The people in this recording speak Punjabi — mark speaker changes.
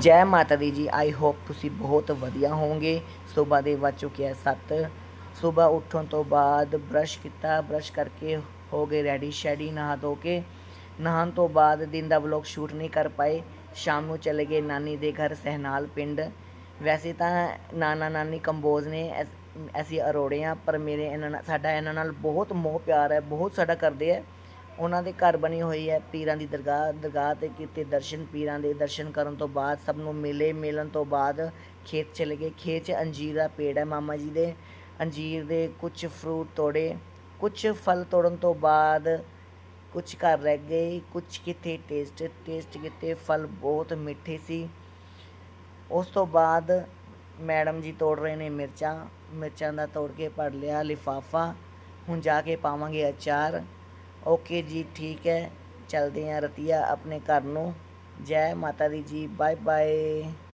Speaker 1: ਜੈ ਮਾਤਾ ਦੀ ਜੀ। ਆਈ ਹੋਪ ਤੁਸੀਂ ਬਹੁਤ ਵਧੀਆ ਹੋਵੋਗੇ। ਸੁਬਾਹ ਦੇ ਵੱਜ ਚੁੱਕੇ ਆ 7। ਸੁਬਾਹ ਉੱਠਣ ਤੋਂ ਬਾਅਦ ਬਰੱਸ਼ ਕੀਤਾ, ਬਰੱਸ਼ ਕਰਕੇ ਹੋ ਗਏ ਰੈਡੀ ਸ਼ੈਡੀ ਨਹਾ ਧੋ ਕੇ। ਨਹਾਉਣ ਤੋਂ ਬਾਅਦ ਦਿਨ ਦਾ ਵਲੋਗ ਸ਼ੂਟ ਨਹੀਂ ਕਰ ਪਾਏ। ਸ਼ਾਮ ਨੂੰ ਚਲੇ ਗਏ ਨਾਨੀ ਦੇ ਘਰ ਸਹਿਨਾਲ ਪਿੰਡ। ਵੈਸੇ ਤਾਂ ਨਾਨਾ ਨਾਨੀ ਕੰਬੋਜ ਨੇ, ਅਸੀਂ ਅਰੋੜੇ ਹਾਂ, ਪਰ ਸਾਡਾ ਇਹਨਾਂ ਨਾਲ ਬਹੁਤ ਮੋਹ ਪਿਆਰ ਹੈ, ਬਹੁਤ ਸਾਡਾ ਕਰਦੇ ਹੈ। ਉਹਨਾਂ ਦੇ ਘਰ ਬਣੀ ਹੋਈ ਹੈ ਪੀਰਾਂ ਦੀ ਦਰਗਾਹ 'ਤੇ ਕੀਤੇ ਦਰਸ਼ਨ। ਪੀਰਾਂ ਦੇ ਦਰਸ਼ਨ ਕਰਨ ਤੋਂ ਬਾਅਦ ਸਭ ਨੂੰ ਮਿਲਣ ਤੋਂ ਬਾਅਦ ਖੇਤ ਚਲੇ ਗਏ। ਖੇਤ 'ਚ ਅੰਜੀਰ ਦਾ ਪੇੜ ਹੈ ਮਾਮਾ ਜੀ ਦੇ। ਅੰਜੀਰ ਦੇ ਕੁਝ ਫਰੂਟ ਤੋੜੇ, ਕੁਝ ਫਲ ਤੋੜਨ ਤੋਂ ਬਾਅਦ ਕੁਝ ਘਰ ਰਹਿ ਗਏ, ਕੁਝ ਕਿਤੇ ਟੇਸਟ ਕੀਤੇ। ਫਲ ਬਹੁਤ ਮਿੱਠੇ ਸੀ। ਉਸ ਤੋਂ ਬਾਅਦ ਮੈਡਮ ਜੀ ਤੋੜ ਰਹੇ ਨੇ ਮਿਰਚਾਂ ਦਾ ਤੋੜ ਕੇ ਭਰ ਲਿਆ ਲਿਫਾਫਾ। ਹੁਣ ਜਾ ਕੇ ਪਾਵਾਂਗੇ ਅਚਾਰ। ਓਕੇ ਜੀ, ਠੀਕ ਹੈ, ਚਲਦੇ ਹਾਂ ਰਤੀਆ ਆਪਣੇ ਘਰ ਨੂੰ। ਜੈ ਮਾਤਾ ਦੀ ਜੀ, ਬਾਏ ਬਾਏ।